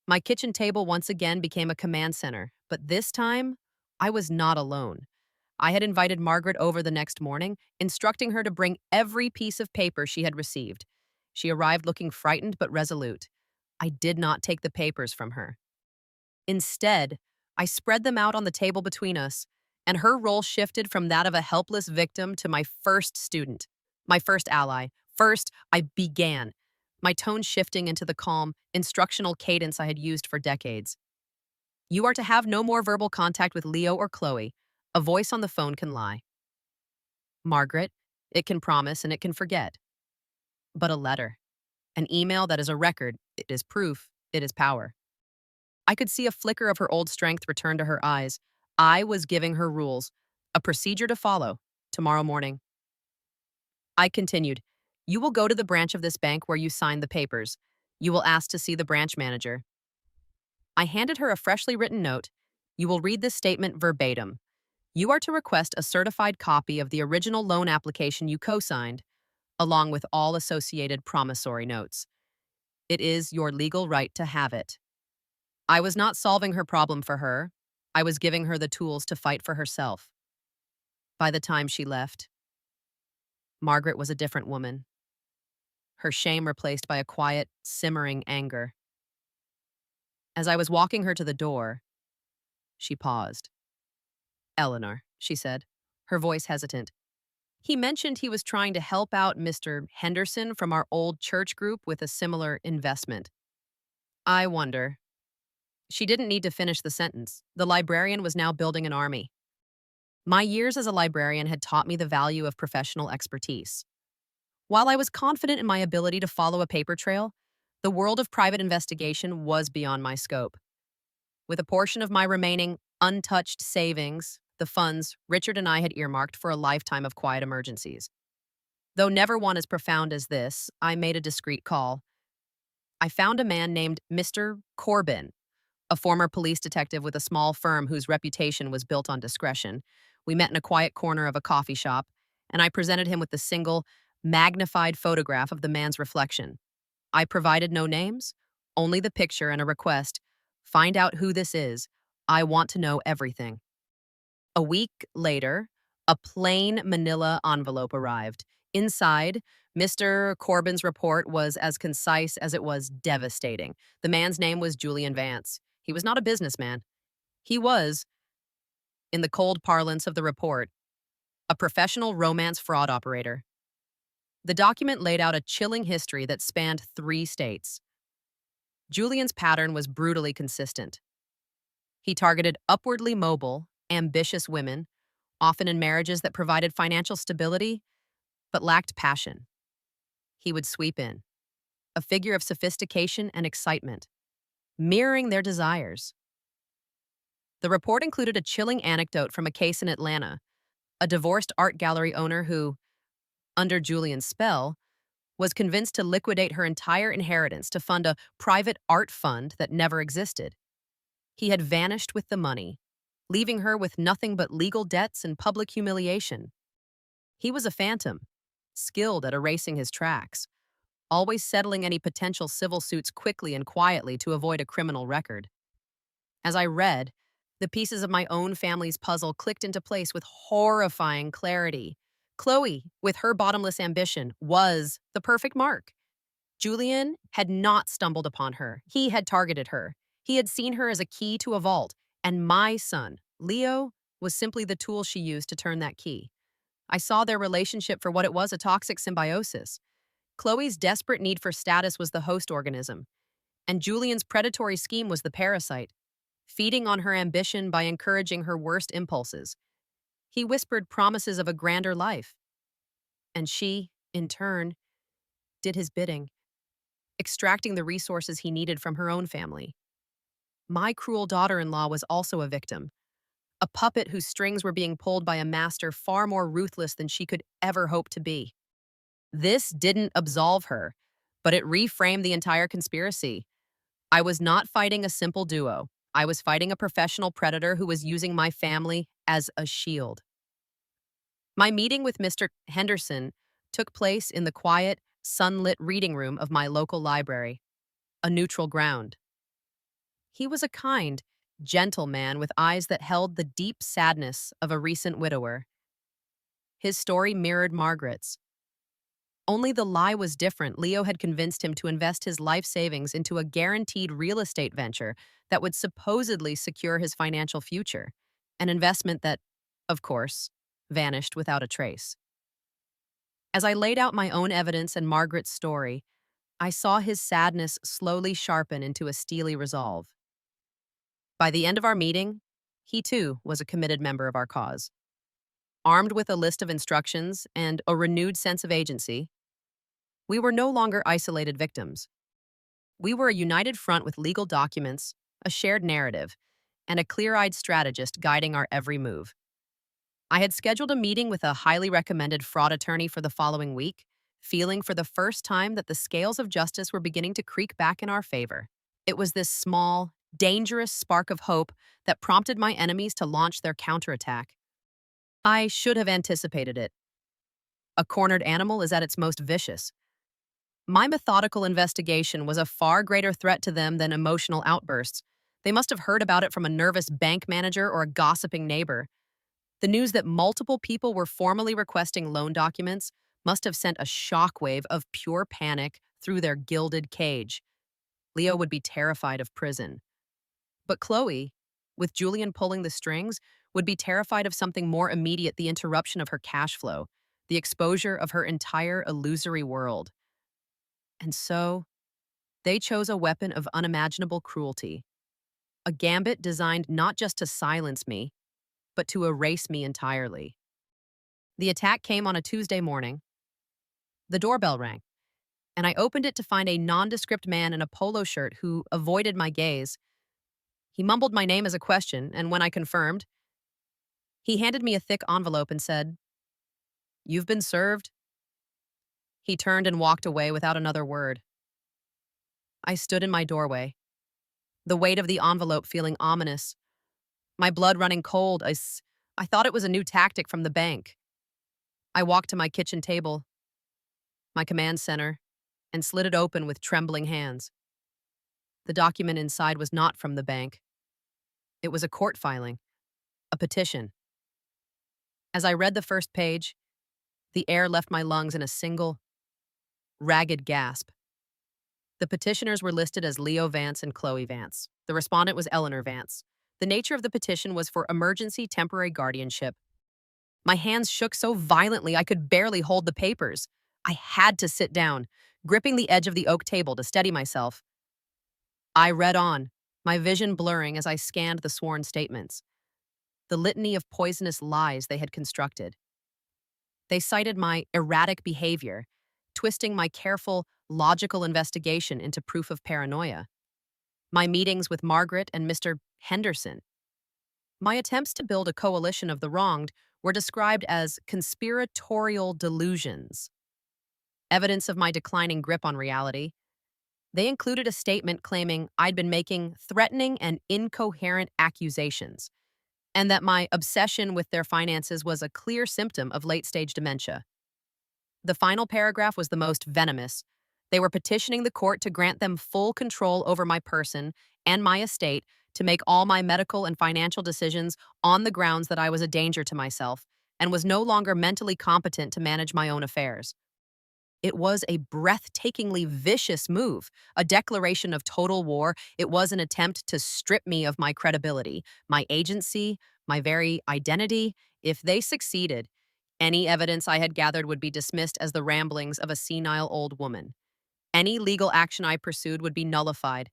My kitchen table once again became a command center, but this time, I was not alone. I had invited Margaret over the next morning, instructing her to bring every piece of paper she had received. She arrived looking frightened but resolute. I did not take the papers from her. Instead, I spread them out on the table between us, and her role shifted from that of a helpless victim to my first student, my first ally. First, I began, my tone shifting into the calm, instructional cadence I had used for decades. You are to have no more verbal contact with Leo or Chloe. A voice on the phone can lie. Margaret, it can promise and it can forget. But a letter, an email that is a record, it is proof, it is power. I could see a flicker of her old strength return to her eyes. I was giving her rules, a procedure to follow, tomorrow morning. I continued, you will go to the branch of this bank where you signed the papers. You will ask to see the branch manager. I handed her a freshly written note. You will read this statement verbatim. You are to request a certified copy of the original loan application you co-signed, along with all associated promissory notes. It is your legal right to have it. I was not solving her problem for her. I was giving her the tools to fight for herself. By the time she left, Margaret was a different woman, her shame replaced by a quiet, simmering anger. As I was walking her to the door, she paused. Eleanor, she said, her voice hesitant. He mentioned he was trying to help out Mr. Henderson from our old church group with a similar investment. I wonder. She didn't need to finish the sentence. The librarian was now building an army. My years as a librarian had taught me the value of professional expertise. While I was confident in my ability to follow a paper trail, the world of private investigation was beyond my scope. With a portion of my remaining untouched savings, the funds Richard and I had earmarked for a lifetime of quiet emergencies. Though never one as profound as this, I made a discreet call. I found a man named Mr. Corbin, a former police detective with a small firm whose reputation was built on discretion. We met in a quiet corner of a coffee shop, and I presented him with the single, magnified photograph of the man's reflection. I provided no names, only the picture and a request. Find out who this is. I want to know everything. A week later, a plain manila envelope arrived. Inside, Mr. Corbin's report was as concise as it was devastating. The man's name was Julian Vance. He was not a businessman. He was, in the cold parlance of the report, a professional romance fraud operator. The document laid out a chilling history that spanned 3 states. Julian's pattern was brutally consistent. He targeted upwardly mobile, ambitious women, often in marriages that provided financial stability but lacked passion. He would sweep in, a figure of sophistication and excitement, mirroring their desires. The report included a chilling anecdote from a case in Atlanta, a divorced art gallery owner who, under Julian's spell, was convinced to liquidate her entire inheritance to fund a private art fund that never existed. He had vanished with the money, leaving her with nothing but legal debts and public humiliation. He was a phantom, skilled at erasing his tracks, always settling any potential civil suits quickly and quietly to avoid a criminal record. As I read, the pieces of my own family's puzzle clicked into place with horrifying clarity. Chloe, with her bottomless ambition, was the perfect mark. Julian had not stumbled upon her. He had targeted her. He had seen her as a key to a vault, and my son, Leo, was simply the tool she used to turn that key. I saw their relationship for what it was, a toxic symbiosis. Chloe's desperate need for status was the host organism, and Julian's predatory scheme was the parasite, feeding on her ambition by encouraging her worst impulses. He whispered promises of a grander life, and she, in turn, did his bidding, extracting the resources he needed from her own family. My cruel daughter-in-law was also a victim, a puppet whose strings were being pulled by a master far more ruthless than she could ever hope to be. This didn't absolve her, but it reframed the entire conspiracy. I was not fighting a simple duo. I was fighting a professional predator who was using my family as a shield. My meeting with Mr. Henderson took place in the quiet, sunlit reading room of my local library, a neutral ground. He was a kind, gentle man with eyes that held the deep sadness of a recent widower. His story mirrored Margaret's. Only the lie was different. Leo had convinced him to invest his life savings into a guaranteed real estate venture that would supposedly secure his financial future, an investment that, of course, vanished without a trace. As I laid out my own evidence and Margaret's story, I saw his sadness slowly sharpen into a steely resolve. By the end of our meeting, he too was a committed member of our cause. Armed with a list of instructions and a renewed sense of agency, we were no longer isolated victims. We were a united front with legal documents, a shared narrative, and a clear-eyed strategist guiding our every move. I had scheduled a meeting with a highly recommended fraud attorney for the following week, feeling for the first time that the scales of justice were beginning to creak back in our favor. It was this small, dangerous spark of hope that prompted my enemies to launch their counterattack. I should have anticipated it. A cornered animal is at its most vicious. My methodical investigation was a far greater threat to them than emotional outbursts. They must have heard about it from a nervous bank manager or a gossiping neighbor. The news that multiple people were formally requesting loan documents must have sent a shockwave of pure panic through their gilded cage. Leo would be terrified of prison. But Chloe, with Julian pulling the strings, would be terrified of something more immediate, the interruption of her cash flow, the exposure of her entire illusory world. And so, they chose a weapon of unimaginable cruelty, a gambit designed not just to silence me, but to erase me entirely. The attack came on a Tuesday morning. The doorbell rang, and I opened it to find a nondescript man in a polo shirt who avoided my gaze. He mumbled my name as a question, and when I confirmed, he handed me a thick envelope and said, "You've been served." He turned and walked away without another word. I stood in my doorway, the weight of the envelope feeling ominous, my blood running cold. I thought it was a new tactic from the bank. I walked to my kitchen table, my command center, and slid it open with trembling hands. The document inside was not from the bank. It was a court filing, a petition. As I read the first page, The air left my lungs in a single, ragged gasp. The petitioners were listed as Leo Vance and Chloe Vance. The respondent was Eleanor Vance. The nature of the petition was for emergency temporary guardianship. My hands shook so violently I could barely hold the papers. I had to sit down, gripping the edge of the oak table to steady myself. I read on, my vision blurring as I scanned the sworn statements, the litany of poisonous lies they had constructed. They cited my erratic behavior, twisting my careful, logical investigation into proof of paranoia, my meetings with Margaret and Mr. Henderson. My attempts to build a coalition of the wronged were described as conspiratorial delusions, evidence of my declining grip on reality. They included a statement claiming I'd been making threatening and incoherent accusations, and that my obsession with their finances was a clear symptom of late-stage dementia. The final paragraph was the most venomous. They were petitioning the court to grant them full control over my person and my estate, to make all my medical and financial decisions on the grounds that I was a danger to myself and was no longer mentally competent to manage my own affairs. It was a breathtakingly vicious move, a declaration of total war. It was an attempt to strip me of my credibility, my agency, my very identity. If they succeeded, any evidence I had gathered would be dismissed as the ramblings of a senile old woman. Any legal action I pursued would be nullified.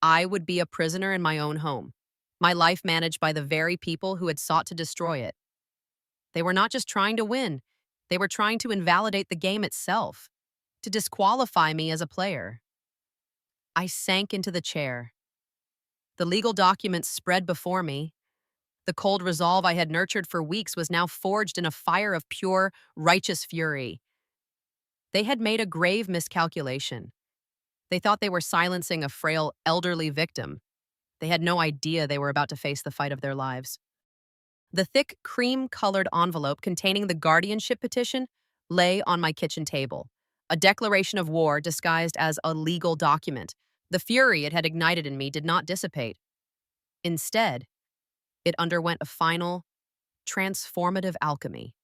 I would be a prisoner in my own home, my life managed by the very people who had sought to destroy it. They were not just trying to win, they were trying to invalidate the game itself, to disqualify me as a player. I sank into the chair. The legal documents spread before me. The cold resolve I had nurtured for weeks was now forged in a fire of pure, righteous fury. They had made a grave miscalculation. They thought they were silencing a frail, elderly victim. They had no idea they were about to face the fight of their lives. The thick, cream-colored envelope containing the guardianship petition lay on my kitchen table, a declaration of war disguised as a legal document. The fury it had ignited in me did not dissipate. Instead, it underwent a final, transformative alchemy.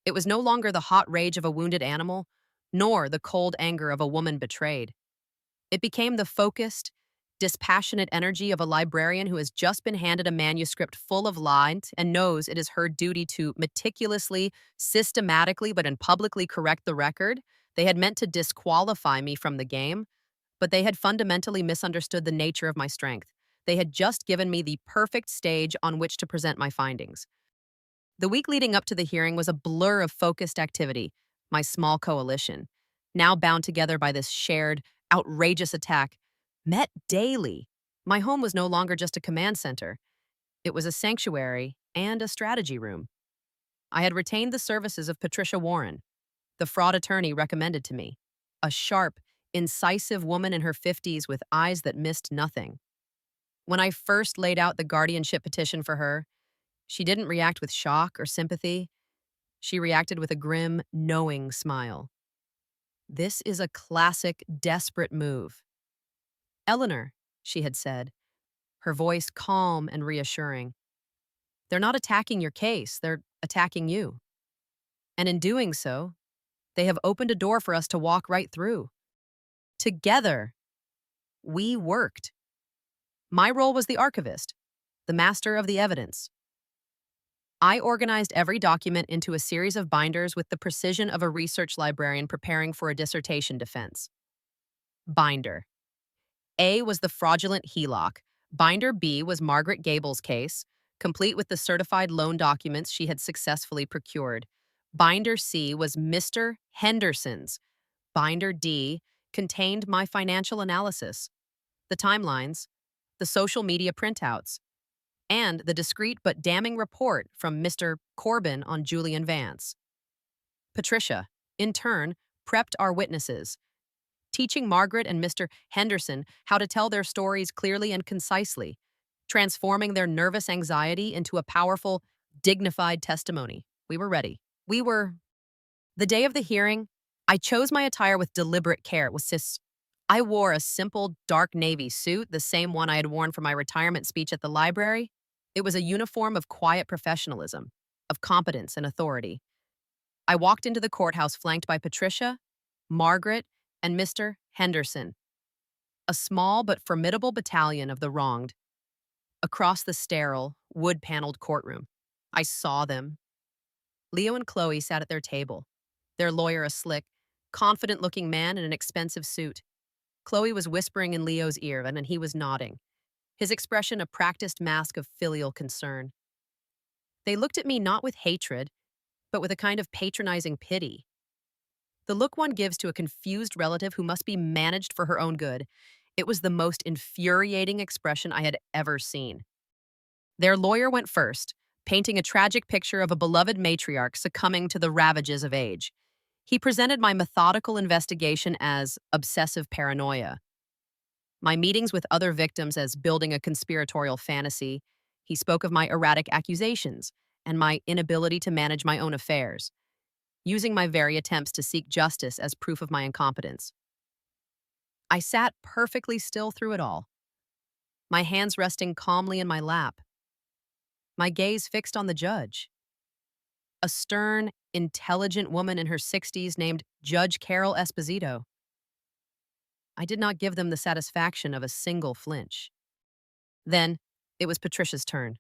It was no longer the hot rage of a wounded animal, nor the cold anger of a woman betrayed. It became the focused, dispassionate energy of a librarian who has just been handed a manuscript full of lies and knows it is her duty to meticulously, systematically, but publicly correct the record. They had meant to disqualify me from the game, but they had fundamentally misunderstood the nature of my strength. They had just given me the perfect stage on which to present my findings. The week leading up to the hearing was a blur of focused activity, my small coalition, now bound together by this shared, outrageous attack, met daily. My home was no longer just a command center. It was a sanctuary and a strategy room. I had retained the services of Patricia Warren, the fraud attorney recommended to me, a sharp, incisive woman in her 50s with eyes that missed nothing. When I first laid out the guardianship petition for her, she didn't react with shock or sympathy. She reacted with a grim, knowing smile. This is a classic, desperate move. Eleanor, she had said, her voice calm and reassuring. They're not attacking your case, they're attacking you. And in doing so, they have opened a door for us to walk right through. Together, we worked. My role was the archivist, the master of the evidence. I organized every document into a series of binders with the precision of a research librarian preparing for a dissertation defense. Binder. A was the fraudulent HELOC. Binder B was Margaret Gable's case, complete with the certified loan documents she had successfully procured. Binder C was Mr. Henderson's. Binder D contained my financial analysis, the timelines, the social media printouts, and the discreet but damning report from Mr. Corbin on Julian Vance. Patricia, in turn, prepped our witnesses, teaching Margaret and Mr. Henderson how to tell their stories clearly and concisely, transforming their nervous anxiety into a powerful, dignified testimony. We were ready. The day of the hearing, I chose my attire with deliberate care. I wore a simple, dark navy suit, the same one I had worn for my retirement speech at the library. It was a uniform of quiet professionalism, of competence and authority. I walked into the courthouse flanked by Patricia, Margaret, and Mr. Henderson, a small but formidable battalion of the wronged, across the sterile, wood-paneled courtroom. I saw them. Leo and Chloe sat at their table, their lawyer a slick, confident-looking man in an expensive suit. Chloe was whispering in Leo's ear, and he was nodding, his expression a practiced mask of filial concern. They looked at me not with hatred, but with a kind of patronizing pity. The look one gives to a confused relative who must be managed for her own good. It was the most infuriating expression I had ever seen. Their lawyer went first, painting a tragic picture of a beloved matriarch succumbing to the ravages of age. He presented my methodical investigation as obsessive paranoia, my meetings with other victims as building a conspiratorial fantasy. He spoke of my erratic accusations and my inability to manage my own affairs, using my very attempts to seek justice as proof of my incompetence. I sat perfectly still through it all, my hands resting calmly in my lap, my gaze fixed on the judge, a stern, intelligent woman in her 60s named Judge Carol Esposito. I did not give them the satisfaction of a single flinch. Then, it was Patricia's turn.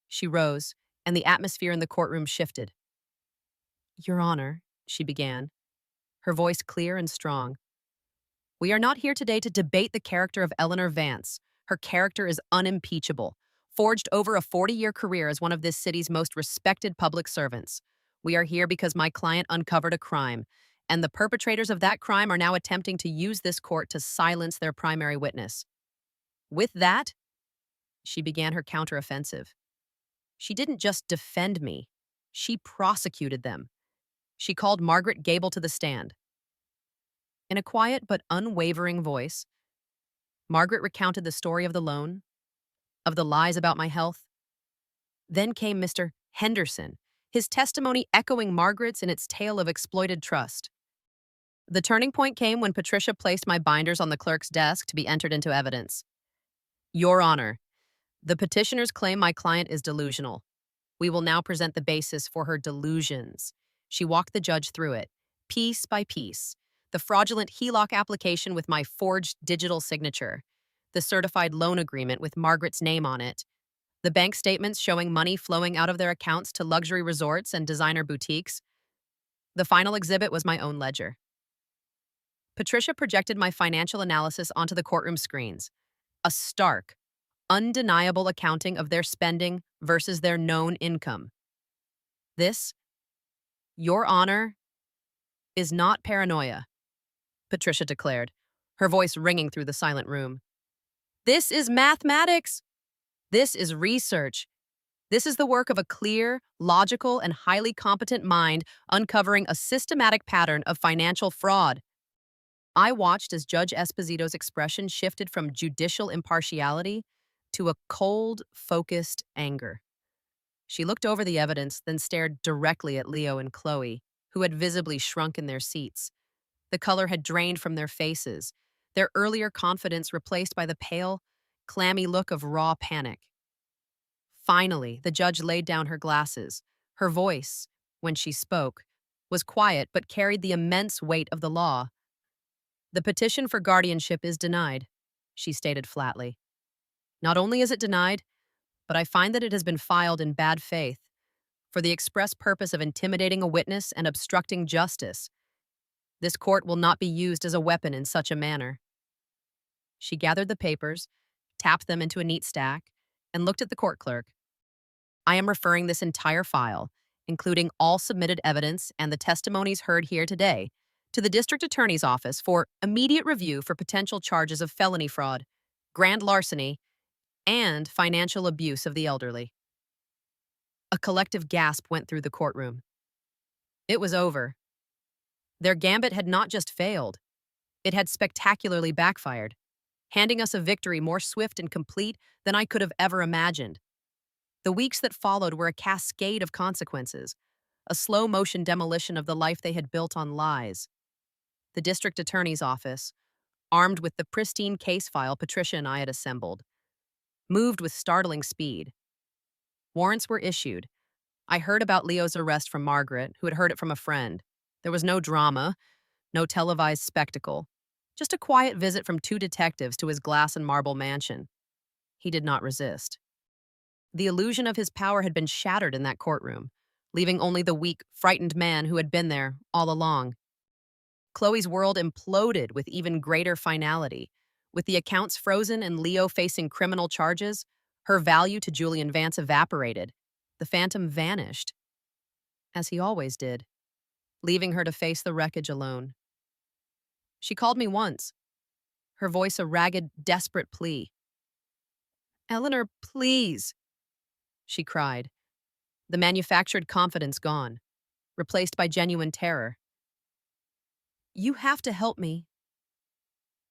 She rose, and the atmosphere in the courtroom shifted. "Your Honor," she began, her voice clear and strong, "we are not here today to debate the character of Eleanor Vance. Her character is unimpeachable, forged over a 40-year career as one of this city's most respected public servants. We are here because my client uncovered a crime, and the perpetrators of that crime are now attempting to use this court to silence their primary witness. With that," she began her counteroffensive. She didn't just defend me, she prosecuted them. She called Margaret Gable to the stand. In a quiet but unwavering voice, Margaret recounted the story of the loan, of the lies about my health. Then came Mr. Henderson, his testimony echoing Margaret's in its tale of exploited trust. The turning point came when Patricia placed my binders on the clerk's desk to be entered into evidence. "Your Honor, the petitioners claim my client is delusional. We will now present the basis for her delusions." She walked the judge through it, piece by piece. The fraudulent HELOC application with my forged digital signature, the certified loan agreement with Margaret's name on it, the bank statements showing money flowing out of their accounts to luxury resorts and designer boutiques. The final exhibit was my own ledger. Patricia projected my financial analysis onto the courtroom screens, a stark, undeniable accounting of their spending versus their known income. This, Your Honor, is not paranoia, Patricia declared, her voice ringing through the silent room. This is mathematics. This is research. This is the work of a clear, logical, and highly competent mind uncovering a systematic pattern of financial fraud. I watched as Judge Esposito's expression shifted from judicial impartiality to a cold, focused anger. She looked over the evidence, then stared directly at Leo and Chloe, who had visibly shrunk in their seats. The color had drained from their faces, their earlier confidence replaced by the pale, clammy look of raw panic. Finally, the judge laid down her glasses. Her voice, when she spoke, was quiet but carried the immense weight of the law. "The petition for guardianship is denied," she stated flatly. "Not only is it denied, but I find that it has been filed in bad faith, for the express purpose of intimidating a witness and obstructing justice. This court will not be used as a weapon in such a manner." She gathered the papers, tapped them into a neat stack, and looked at the court clerk. "I am referring this entire file, including all submitted evidence and the testimonies heard here today, to the district attorney's office for immediate review for potential charges of felony fraud, grand larceny, and financial abuse of the elderly." A collective gasp went through the courtroom. It was over. Their gambit had not just failed, it had spectacularly backfired, handing us a victory more swift and complete than I could have ever imagined. The weeks that followed were a cascade of consequences, a slow-motion demolition of the life they had built on lies. The district attorney's office, armed with the pristine case file Patricia and I had assembled, moved with startling speed. Warrants were issued, I heard about Leo's arrest from Margaret, who had heard it from a friend. There was no drama, no televised spectacle, just a quiet visit from two detectives to his glass and marble mansion. He did not resist. The illusion of his power had been shattered in that courtroom, leaving only the weak, frightened man who had been there all along. Chloe's world imploded with even greater finality. With the accounts frozen and Leo facing criminal charges, her value to Julian Vance evaporated. The phantom vanished, as he always did, leaving her to face the wreckage alone. She called me once, her voice a ragged, desperate plea. "Eleanor, please," she cried, the manufactured confidence gone, replaced by genuine terror. "You have to help me.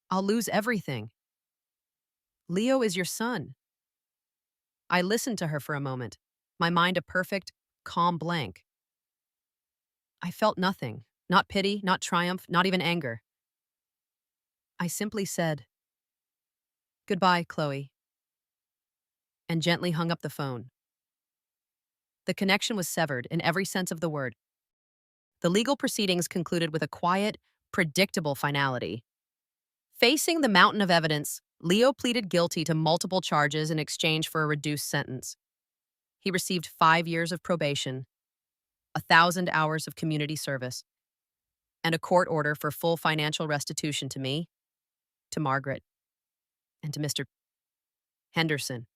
I'll lose everything. Leo is your son." I listened to her for a moment, my mind a perfect, calm blank. I felt nothing, not pity, not triumph, not even anger. I simply said, "Goodbye, Chloe," and gently hung up the phone. The connection was severed in every sense of the word. The legal proceedings concluded with a quiet, predictable finality. Facing the mountain of evidence, Leo pleaded guilty to multiple charges in exchange for a reduced sentence. He received 5 years of probation, 1,000 hours of community service, and a court order for full financial restitution to me, to Margaret, and to Mr. Henderson.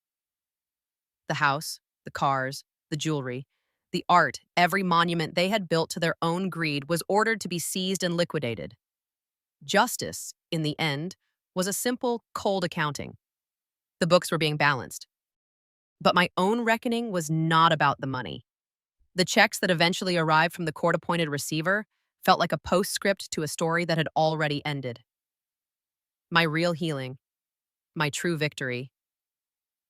The house, the cars, the jewelry, the art, every monument they had built to their own greed was ordered to be seized and liquidated. Justice, in the end, was a simple, cold accounting. The books were being balanced. But my own reckoning was not about the money. The checks that eventually arrived from the court-appointed receiver felt like a postscript to a story that had already ended. My real healing, my true victory,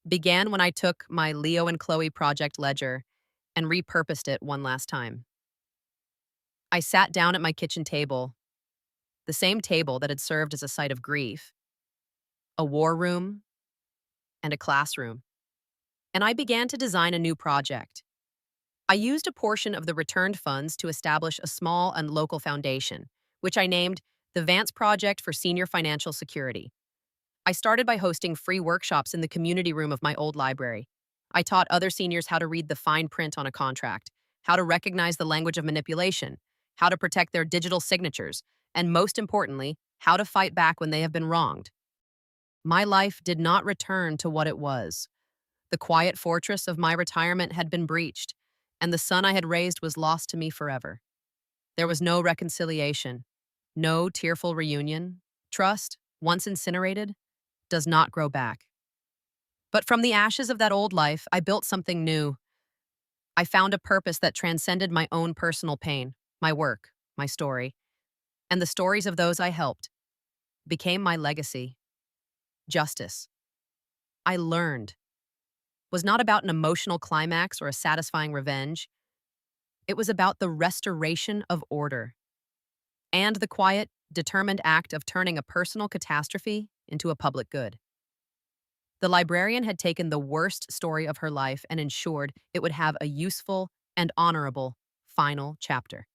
began when I took my Leo and Chloe project ledger and repurposed it one last time. I sat down at my kitchen table, the same table that had served as a site of grief, a war room, and a classroom, and I began to design a new project. I used a portion of the returned funds to establish a small and local foundation, which I named the Vance Project for Senior Financial Security. I started by hosting free workshops in the community room of my old library. I taught other seniors how to read the fine print on a contract, how to recognize the language of manipulation, how to protect their digital signatures, and most importantly, how to fight back when they have been wronged. My life did not return to what it was. The quiet fortress of my retirement had been breached, and the son I had raised was lost to me forever. There was no reconciliation, no tearful reunion. Trust, once incinerated, does not grow back. But from the ashes of that old life, I built something new. I found a purpose that transcended my own personal pain, my work, my story, and the stories of those I helped became my legacy. Justice, I learned, was not about an emotional climax or a satisfying revenge. It was about the restoration of order and the quiet, determined act of turning a personal catastrophe into a public good. The librarian had taken the worst story of her life and ensured it would have a useful and honorable final chapter.